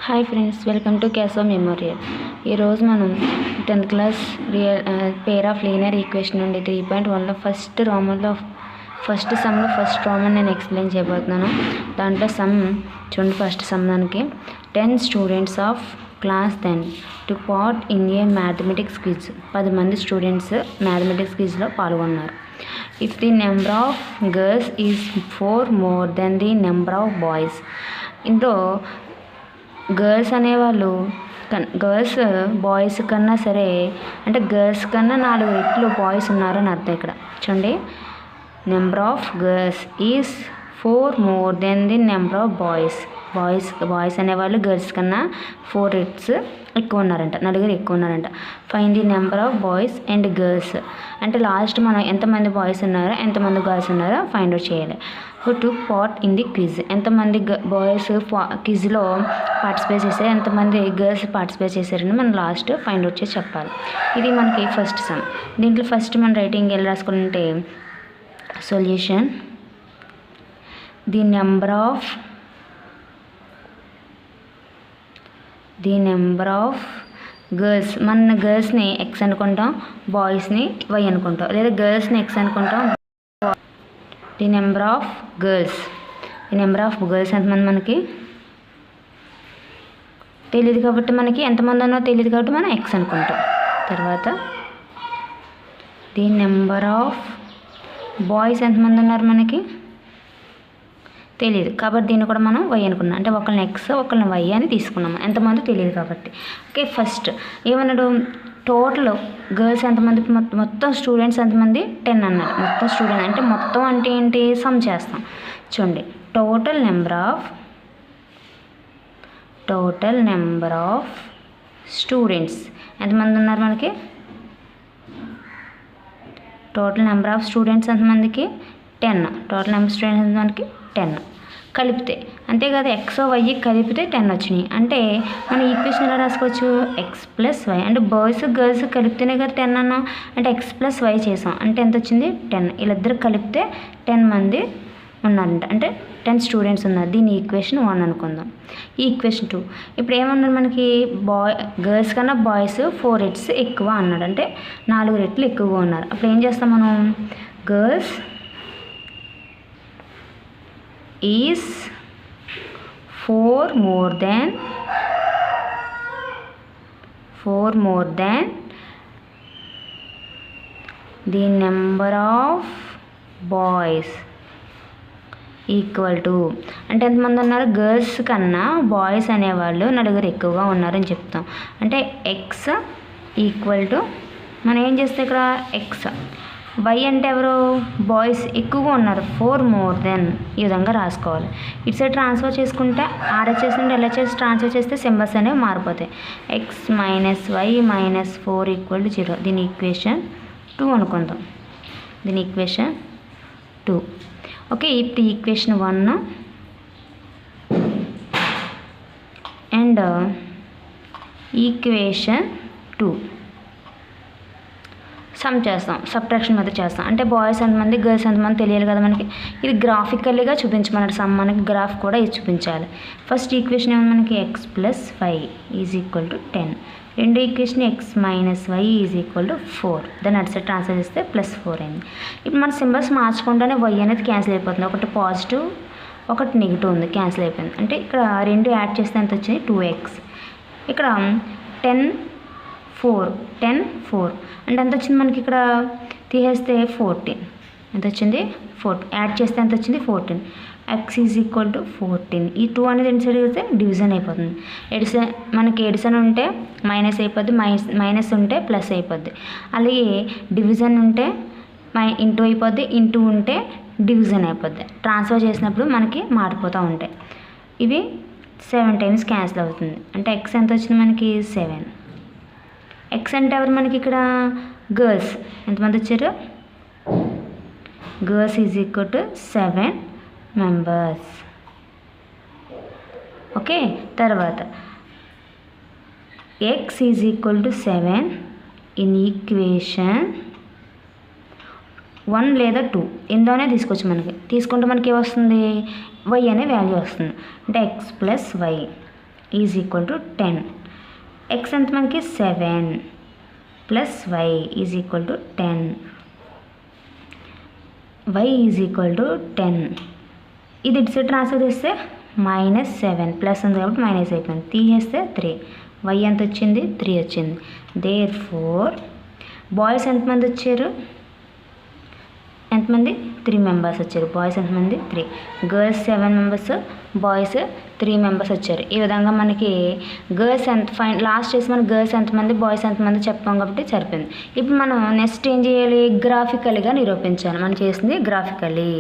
Hi friends, welcome to క్యాసో memorial. ఈరోజు మనం 10th class pair of linear equation నుండి 3.1లో first సమ్లో first Roman నేను explain చేయబోతున్నాను. దాంట్లో సమ్ చూడండి. ఫస్ట్ సమ్ దానికి 10 students of class 10 to part in a mathematics quiz. 10 మంది స్టూడెంట్స్ మ్యాథమెటిక్స్ క్విజ్లో పాల్గొన్నారు. If the number of girls is 4 more than the number of boys. ఇందులో girls అనేవాళ్ళు girls boys కన్నా సరే, అంటే గర్ల్స్ కన్నా 4 రెట్లు బాయ్స్ ఉన్నారని అర్థం. ఇక్కడ చూడండి, number of girls is 4 more than the number of boys. Boys అనేవాళ్ళు గర్ల్స్ కన్నా 4 రెట్స్ ఎక్కువ ఉన్నారంట, 4 ఎక్కువ ఉన్నారంట. Find the number of boys and girls. అంటే లాస్ట్ మనం ఎంతమంది బాయ్స్ ఉన్నారో ఎంతమంది గర్ల్స్ ఉన్నారో ఫైండ్ అవుట్ చేయాలి. Who took part in the quiz. ఎంతమంది బాయ్స్ క్విజ్లో పార్టిసిపేట్ చేశారు, ఎంతమంది గర్ల్స్ పార్టిసిపేట్ చేశారని మనం లాస్ట్ ఫైండ్ అవుట్ చేసి చెప్పాలి. ఇది మనకి ఫస్ట్ సమ్. దీంట్లో ఫస్ట్ మన రైటింగ్ ఎలా రాసుకోవాలంటే solution the number of girls. మన గర్ల్స్ని ఎక్స్ అనుకుంటాం, బాయ్స్ని వై అనుకుంటాం, లేదా గర్ల్స్ని ఎక్స్ అనుకుంటాం. ది నెంబర్ ఆఫ్ గర్ల్స్ ఎంతమంది మనకి తెలియదు కాబట్టి, మనకి ఎంతమంది అన్నో తెలియదు కాబట్టి మనం ఎక్స్ అనుకుంటాం. తర్వాత ది నెంబర్ ఆఫ్ బాయ్స్ ఎంతమంది ఉన్నారు మనకి తెలియదు కాబట్టి దీన్ని కూడా మనం వై అనుకున్నాం. అంటే ఒకళ్ళని ఎక్స్ ఒకళ్ళని వై అని తీసుకున్నాము, ఎంతమంది తెలియదు కాబట్టి. ఓకే, ఫస్ట్ ఏమన్నాడు, టోటల్ గర్ల్స్ ఎంతమంది, మొత్తం స్టూడెంట్స్ ఎంతమంది 10 అన్నారు. మొత్తం స్టూడెంట్ అంటే మొత్తం అంటే ఏంటి, సమ్ చేస్తాం. చూడండి, టోటల్ నెంబర్ ఆఫ్ స్టూడెంట్స్ ఎంతమంది ఉన్నారు మనకి, టోటల్ నెంబర్ ఆఫ్ స్టూడెంట్స్ ఎంతమందికి 10. టోటల్ నెంబర్ స్టూడెంట్స్ ఎంతమందికి 10 కలిపితే, అంతే కదా, ఎక్స్ వై కలిపితే 10 వచ్చినాయి. అంటే మనం ఈక్వేషన్ ఎలా రాసుకోవచ్చు, ఎక్స్ ప్లస్ వై. అంటే బాయ్స్ గర్ల్స్ కలిపితేనే కదా 10 అన్నాం, అంటే ఎక్స్ ప్లస్ వై చేసాం. అంటే ఎంత వచ్చింది 10. వీళ్ళిద్దరు కలిపితే 10 మంది ఉన్నారంట, అంటే 10 స్టూడెంట్స్ ఉన్నారు. దీని ఈక్వేషన్ 1 అనుకుందాం. ఈ ఈక్వేషన్ 2. ఇప్పుడు ఏమన్నారు మనకి, గర్ల్స్ కన్నా బాయ్స్ 4 రెట్స్ ఎక్కువ అన్నాడు, అంటే 4 రెట్లు ఎక్కువగా ఉన్నారు. అప్పుడు ఏం చేస్తాం మనం, girls is 4 more than the number of boys equal to, అంటే ఎంతమంది ఉన్నారు, గర్ల్స్ కన్నా బాయ్స్ అనేవాళ్ళు 4 ఎక్కువగా ఉన్నారని చెప్తాం. అంటే ఎక్స్ ఈక్వల్ టు, మనం ఏం చేస్తే ఇక్కడ ఎక్స్, వై అంటే ఎవరు, బాయ్స్ ఎక్కువగా ఉన్నారు 4 more than, ఈ విధంగా రాసుకోవాలి. ఇటు సైడ్ ట్రాన్స్ఫర్ చేసుకుంటే ఆర్హెచ్ఎస్ నుండి ఎల్హెచ్ఎస్ ట్రాన్స్ఫర్ చేస్తే సింబల్స్ అనేవి మారిపోతాయి. X minus y minus 4 equal to 0. దీని ఈక్వేషన్ 2 అనుకుందాం. దీని ఈక్వేషన్ 2. ఓకే, ఇప్పుడు ఈక్వేషన్ 1 అండ్ ఈక్వేషన్ 2 సమ్ చేస్తాం, సబ్ట్రాక్షన్ మెథడ్ చేస్తాం. అంటే బాయ్స్ ఎంతమంది గర్ల్స్ ఎంతమంది తెలియాలి కదా మనకి. ఇది గ్రాఫికల్గా చూపించమన్నాడు సమ్, మనకి గ్రాఫ్ కూడా ఇది చూపించాలి. ఫస్ట్ ఈక్వేషన్ ఏమో మనకి x plus y is equal to 10. రెండో equation x minus y is equal to 4. దాన్ని అటు సైడ్ ట్రాన్స్ఫర్ చేస్తే +4 అయింది. ఇప్పుడు మన సింబల్స్ మార్చుకుంటేనే వై అనేది క్యాన్సిల్ అయిపోతుంది. ఒకటి పాజిటివ్ ఒకటి నెగిటివ్ ఉంది, క్యాన్సిల్ అయిపోయింది. అంటే ఇక్కడ 2 యాడ్ చేస్తే ఎంత వచ్చింది 2x. ఇక్కడ 10 4 అంటే ఎంత వచ్చింది మనకి, ఇక్కడ తీసేస్తే 14. ఎంత వచ్చింది 14. యాడ్ చేస్తే ఎంత వచ్చింది 14. X is equal to 14. ఈ 2 అనేది ఎంత సైడ్ అయితే డివిజన్ అయిపోతుంది. మనకి ఎడిషన్ ఉంటే మైనస్ అయిపోద్ది, మైనస్ ఉంటే ప్లస్ అయిపోద్ది. అలాగే డివిజన్ ఉంటే ఇంటూ అయిపోద్ది, ఇంటూ ఉంటే డివిజన్ అయిపోద్ది. ట్రాన్స్ఫర్ చేసినప్పుడు మనకి మారిపోతూ ఉంటాయి. ఇవి 7 టైమ్స్ క్యాన్సిల్ అవుతుంది. అంటే ఎక్స్ ఎంత వచ్చింది మనకి 7. ఎక్స్ అంటే ఎవరు మనకి ఇక్కడ, గర్ల్స్ ఎంతమంది వచ్చారు, girls is equal to 7 members. Okay, తర్వాత X is equal to 7 in equation 1 లేదా 2 ఇందులోనే తీసుకోవచ్చు. తీసుకుంటే మనకి ఏమొస్తుంది, వై అనే వాల్యూ వస్తుంది. అంటే x plus y is equal to 10. X ఎంత మనకి 7 plus y is equal to 10. Y is equal to 10. ఇది ఇటు సైడ్ ట్రాన్స్ఫర్ చేస్తే -7 ప్లస్ ఉంది కాబట్టి మైనస్ అయిపోయింది. తీసేస్తే 3. వై ఎంత వచ్చింది? 3 వచ్చింది. దేర్ ఫోర్ బాయ్స్ ఎంతమంది వచ్చారు? ఎంతమంది? 3 మెంబర్స్ వచ్చారు. బాయ్స్ ఎంతమంది? 3. గర్ల్స్ 7 మెంబర్స్, బాయ్స్ 3 మెంబర్స్ వచ్చారు. ఈ విధంగా మనకి గర్ల్స్ లాస్ట్ చేసి మన గర్ల్స్ ఎంతమంది, బాయ్స్ ఎంతమంది చెప్పాం కాబట్టి సరిపోయింది. ఇప్పుడు మనం నెక్స్ట్ ఏం చేయాలి? గ్రాఫికల్గా నిరూపించాలి. మనం చేసింది గ్రాఫికల్లీ.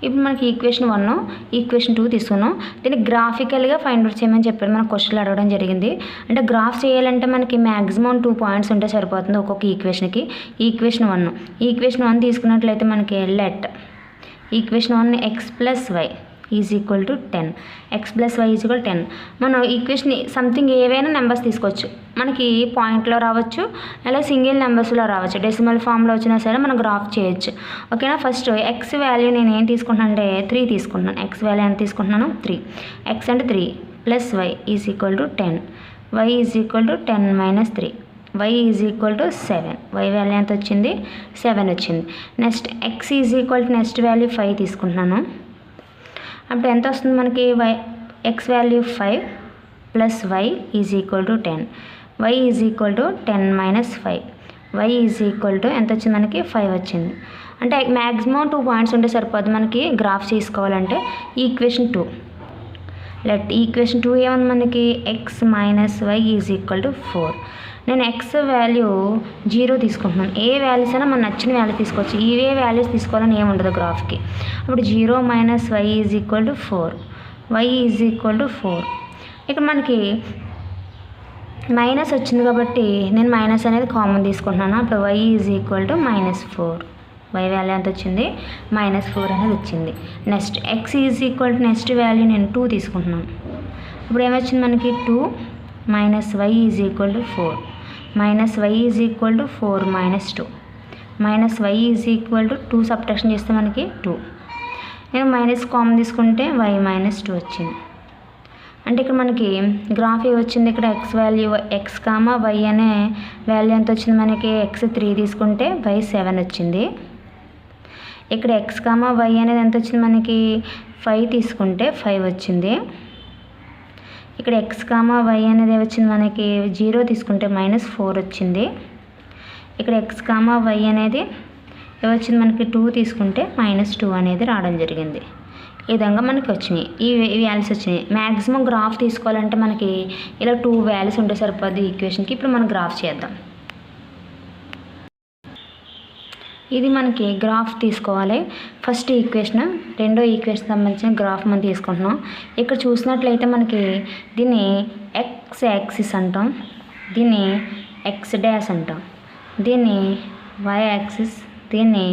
ఇప్పుడు మనకి ఈక్వేషన్ 1, ఈక్వేషన్ 2 తీసుకున్నాం. దీన్ని గ్రాఫికల్గా ఫైండ్ అవుట్ చేయమని చెప్పారు. మన క్వశ్చన్లు అడగడం జరిగింది. అంటే గ్రాఫ్ చేయాలంటే మనకి మ్యాక్సిమం 2 పాయింట్స్ ఉంటే సరిపోతుంది ఒక్కొక్క ఈక్వేషన్కి. ఈక్వేషన్ 1 తీసుకున్నట్లయితే మనకి let equation 1 x plus y is equal to 10. X plus y is equal 10. మనం ఈక్వేషన్ సంథింగ్ ఏవైనా నెంబర్స్ తీసుకోవచ్చు. మనకి పాయింట్లో రావచ్చు, అలా సింగిల్ నెంబర్స్లో రావచ్చు, డెసిమల్ ఫామ్లో వచ్చినా సరే మనం గ్రాఫ్ చేయొచ్చు. ఓకేనా? ఫస్ట్ ఎక్స్ వాల్యూ నేను ఏం తీసుకుంటున్నాను అంటే 3 తీసుకుంటున్నాను. ఎక్స్ వాల్యూ ఎంత తీసుకుంటున్నాను? 3. ఎక్స్ అంటే 3 plus y is equal to 10. Y is equal to 10 minus 3. Y is equal to 7. Y value ఎంత వచ్చింది? 7 వచ్చింది. Next x is equal to next value 5 తీసుకుంటున్నాను. అప్పుడు ఎంత వస్తుంది మనకి? X value 5 plus y is equal to 10. Y is equal to 10 minus 5. Y is equal to ఎంత వచ్చింది మనకి? 5 వచ్చింది. అంటే మ్యాక్సిమం 2 పాయింట్స్ ఉంటే సరిపోద్ది మనకి గ్రాఫ్ చేసుకోవాలంటే. ఈక్వేషన్ 2 లెట్ ఈక్వేషన్ 2 ఏమన్నా మనకి x minus y is equal to 4. నేను ఎక్స్ వాల్యూ 0 తీసుకుంటున్నాను. ఏ వాల్యూస్ అయినా మన నచ్చిన వాల్యూ తీసుకోవచ్చు. ఇవే వాల్యూస్ తీసుకోవాలని ఏమి ఉండదు గ్రాఫ్కి. అప్పుడు 0 minus y is equal to 4. Y is equal to 4. ఇక్కడ మనకి మైనస్ వచ్చింది కాబట్టి నేను మైనస్ అనేది కామన్ తీసుకుంటున్నాను. అప్పుడు y is equal to -4. Y value ఎంత వచ్చింది? -4 అనేది వచ్చింది. Next x is equal to next value నేను 2 తీసుకుంటున్నాను. ఇప్పుడు ఏమొచ్చింది మనకి? 2 minus y is equal to 4. Minus y is equal to 4 minus 2. Minus y is equal to 2 subtraction చేస్తే మనకి 2. నేను మైనస్ కామన్ తీసుకుంటే వై -2 వచ్చింది. అంటే ఇక్కడ మనకి గ్రాఫ్ ఏ వచ్చింది? ఇక్కడ x value x comma y అనే వాల్యూ ఎంత వచ్చింది మనకి? ఎక్స్ 3 తీసుకుంటే వై 7 వచ్చింది. ఇక్కడ ఎక్స్ కామా వై అనేది ఎంత వచ్చింది మనకి? 5 తీసుకుంటే 5 వచ్చింది. ఇక్కడ ఎక్స్ కామా వై అనేది వచ్చింది మనకి? 0 తీసుకుంటే -4 వచ్చింది. ఇక్కడ ఎక్స్ కామా వై అనేది ఏమొచ్చింది మనకి? 2 తీసుకుంటే -2 అనేది రావడం జరిగింది. ఈ విధంగా మనకి వచ్చినాయి. ఈ వాల్యూస్ వచ్చినాయి. మ్యాక్సిమం గ్రాఫ్ తీసుకోవాలంటే మనకి ఇలా 2 వాల్యూస్ ఉంటే సరిపోద్ది ఈక్వేషన్కి. ఇప్పుడు మనం గ్రాఫ్ చేద్దాం. ఇది మనకి గ్రాఫ్ తీసుకోవాలి. ఫస్ట్ ఈక్వేషన్, రెండో ఈక్వేషన్ సంబంధించిన గ్రాఫ్ మనం తీసుకుంటున్నాం. ఇక్కడ చూసినట్లయితే మనకి దీన్ని ఎక్స్ యాక్సిస్ అంటాం, దీన్ని ఎక్స్ డాష్ అంటాం, దీన్ని వై యాక్సిస్, దీన్ని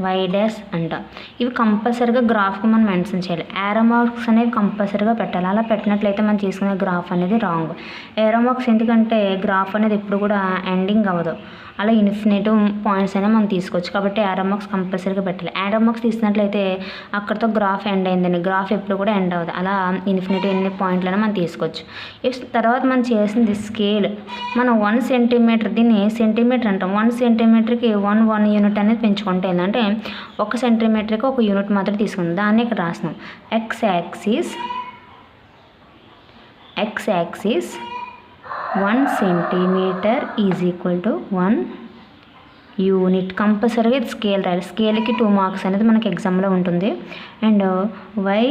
వై డాష్ అంటాం. ఇవి కంపల్సరీగా గ్రాఫ్కి మనం మెన్షన్ చేయాలి. ఏరో మార్క్స్ అనేవి కంపల్సరీగా పెట్టాలి. అలా పెట్టినట్లయితే మనం తీసుకునే గ్రాఫ్ అనేది రాంగ్. ఏరో మార్క్స్ ఎందుకంటే గ్రాఫ్ అనేది ఎప్పుడు కూడా ఎండింగ్ అవ్వదు. అలా ఇన్ఫినిటివ్ పాయింట్స్ అయినా మనం తీసుకోవచ్చు. కాబట్టి ఏరో మార్క్స్ కంపల్సరీగా పెట్టాలి. ఏరో మార్క్స్ తీసినట్లయితే అక్కడితో గ్రాఫ్ ఎండ్ అయిందండి. గ్రాఫ్ ఎప్పుడు కూడా ఎండ్ అవ్వదు. అలా ఇన్ఫినిటివ్ ఎన్ని పాయింట్లైనా మనం తీసుకోవచ్చు. తర్వాత మనం చేసింది స్కేల్. మనం 1 సెంటీమీటర్, దీన్ని సెంటీమీటర్ అంటాం. 1 సెంటీమీటర్కి 1 యూనిట్ అనేది పెంచుకుంటే ఏంటంటే 1 సెంటీమీటర్కి 1 యూనిట్ మాత్రం తీసుకుందాం. దాన్ని ఇక్కడ రాసినాం. X axis 1 centimetre is equal to 1 unit. కంపల్సరీగా ఇది స్కేల్ రాయాలి. స్కేల్కి 2 మార్క్స్ అనేది మనకి ఎగ్జామ్లో ఉంటుంది. And y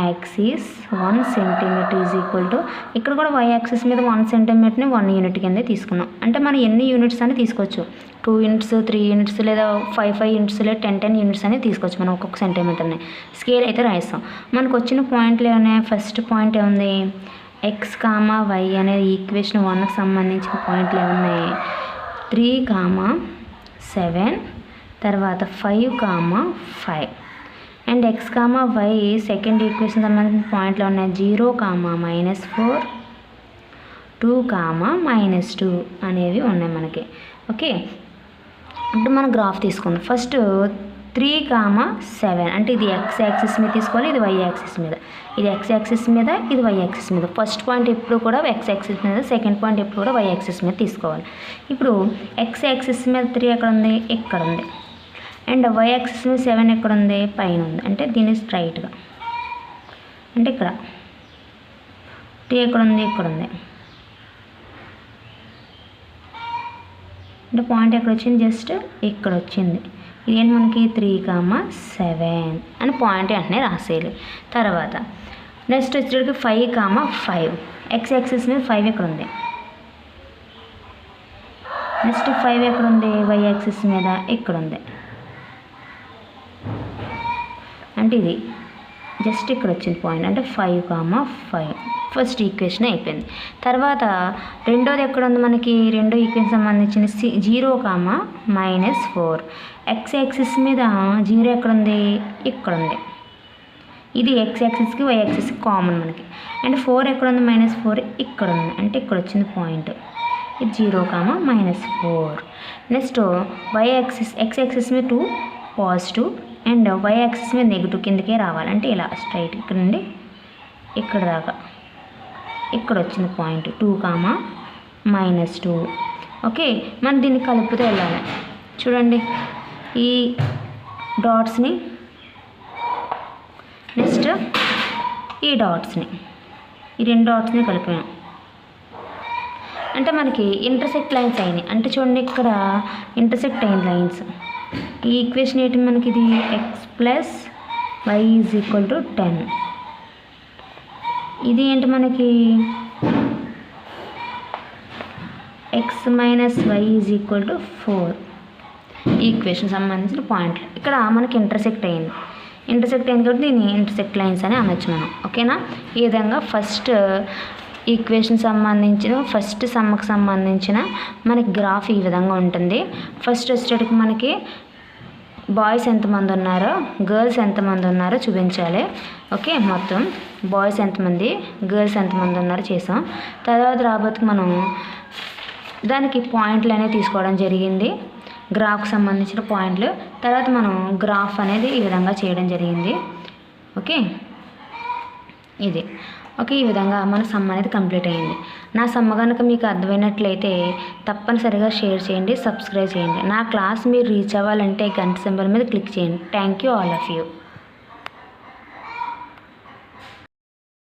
axis 1 centimetre is equal to, ఇక్కడ కూడా వై యాక్సిస్ మీద 1 సెంటీమీటర్ని 1 యూనిట్ కింద తీసుకున్నాం. అంటే మనం ఎన్ని యూనిట్స్ అని తీసుకోవచ్చు? 2 యూనిట్స్, 3 యూనిట్స్, లేదా 5 యూనిట్స్, లేదా 10 యూనిట్స్ అనేది తీసుకోవచ్చు మనం ఒక్కొక్క సెంటీమీటర్ని. స్కేల్ అయితే రాయిస్తాం. మనకు వచ్చిన పాయింట్లు ఏమన్నాయి? ఫస్ట్ పాయింట్ ఏముంది? ఎక్స్ కామా వై అనేది ఈక్వేషన్ 1కి సంబంధించిన పాయింట్లు ఏమున్నాయి? 3,7, తర్వాత 5,5. And x comma y second equation సంబంధించిన పాయింట్లు ఉన్నాయి. 0, -4, 2, -2 అనేవి ఉన్నాయి మనకి. ఓకే, ఇప్పుడు మనం గ్రాఫ్ తీసుకుందాం. ఫస్ట్ 3,7 అంటే ఇది ఎక్స్ యాక్సిస్ మీద తీసుకోవాలి, ఇది వై యాక్సిస్ మీద. ఇది ఎక్స్ యాక్సిస్ మీద, ఇది వై యాక్సిస్ మీద. ఫస్ట్ పాయింట్ ఎప్పుడు కూడా ఎక్స్ యాక్సిస్ మీద, సెకండ్ పాయింట్ ఎప్పుడు కూడా వై యాక్సిస్ మీద తీసుకోవాలి. ఇప్పుడు ఎక్స్ యాక్సిస్ మీద 3 ఎక్కడ ఉంది? ఇక్కడ ఉంది. అండ్ వై యాక్సిస్ మీద 7 ఎక్కడ ఉంది? పైన ఉంది. అంటే దీన్ని స్ట్రైట్గా అంటే ఇక్కడ 3 ఎక్కడ ఉంది? ఇక్కడ ఉంది. అంటే పాయింట్ ఎక్కడ వచ్చింది? జస్ట్ ఇక్కడ వచ్చింది. ఇదేంటి మనకి 3,7 అని పాయింట్ వెంటనే రాసేయాలి. తర్వాత నెక్స్ట్ వచ్చేటికి 5,5 ఎక్స్ యాక్సిస్ మీద 5 ఎక్కడ ఉంది? నెక్స్ట్ 5 ఎక్కడ ఉంది? వై యాక్సిస్ మీద ఇక్కడ ఉంది. అంటే ఇది జస్ట్ ఇక్కడ వచ్చింది పాయింట్. అంటే 5,5 ఫస్ట్ ఈక్వేషన్ అయిపోయింది. తర్వాత రెండోది ఎక్కడ ఉంది మనకి? రెండో ఈక్వేషన్ సంబంధించిన 0,-4 ఎక్స్ యాక్సిస్ మీద 0 ఎక్కడ ఉంది? ఇక్కడ ఉంది. ఇది ఎక్స్ యాక్సిస్కి వై యాక్సిస్కి కామన్ మనకి. అండ్ 4 ఎక్కడ ఉంది? -4 ఇక్కడ ఉంది. అంటే ఇక్కడ వచ్చింది పాయింట్. ఇది 0,-4. నెక్స్ట్ వై యాక్సిస్ ఎక్స్ యాక్సిస్ మీద 2 పాజిటివ్ అండ్ వై యాక్సిస్ మీద నెగిటివ్ కిందకే రావాలి. అంటే ఇలా స్ట్రైట్ ఇక్కడ నుండి ఇక్కడ దాకా ఇక్కడ వచ్చింది పాయింట్ 2,-2. ఓకే, మనం దీన్ని కలుపుతూ వెళ్ళాలి. చూడండి ఈ డాట్స్ని, నెక్స్ట్ ఈ డాట్స్ని, ఈ 2 డాట్స్ని కలిపాం. అంటే మనకి ఇంటర్సెక్ట్ లైన్స్ అయినాయి. అంటే చూడండి ఇక్కడ ఇంటర్సెక్ట్ అయిన లైన్స్. ఈ ఈక్వేషన్ ఏంటి మనకి? ఇది x + y = 10. ఇది ఏంటి మనకి? x - y = 4. ఈక్వేషన్ సంబంధించిన పాయింట్లు ఇక్కడ మనకి ఇంటర్సెక్ట్ అయింది కాబట్టి దీన్ని ఇంటర్సెక్ట్ లైన్స్ అని అనొచ్చు మనం. ఓకేనా? ఈ విధంగా ఫస్ట్ ఈక్వేషన్ సంబంధించిన ఫస్ట్ సమ్మకు సంబంధించిన మనకి గ్రాఫ్ ఈ విధంగా ఉంటుంది. ఫస్ట్ వచ్చేటప్పటికి మనకి బాయ్స్ ఎంతమంది ఉన్నారో, గర్ల్స్ ఎంతమంది ఉన్నారో చూపించాలి. ఓకే, మొత్తం బాయ్స్ ఎంతమంది, గర్ల్స్ ఎంతమంది ఉన్నారో చేసాం. తర్వాత రాబోతుకు మనం దానికి పాయింట్లు అనేవి తీసుకోవడం జరిగింది, గ్రాఫ్కి సంబంధించిన పాయింట్లు. తర్వాత మనం గ్రాఫ్ అనేది ఈ విధంగా చేయడం జరిగింది. ఓకే, ఇది ఓకే. ఈ విధంగా మన సమ్ అనేది కంప్లీట్ అయ్యింది. నా సమ్ కనుక మీకు అర్థమైనట్లయితే తప్పనిసరిగా షేర్ చేయండి, సబ్స్క్రైబ్ చేయండి. నా క్లాస్ మీరు రీచ్ అవ్వాలంటే గంట సింబల్ మీద క్లిక్ చేయండి. Thank you all of you.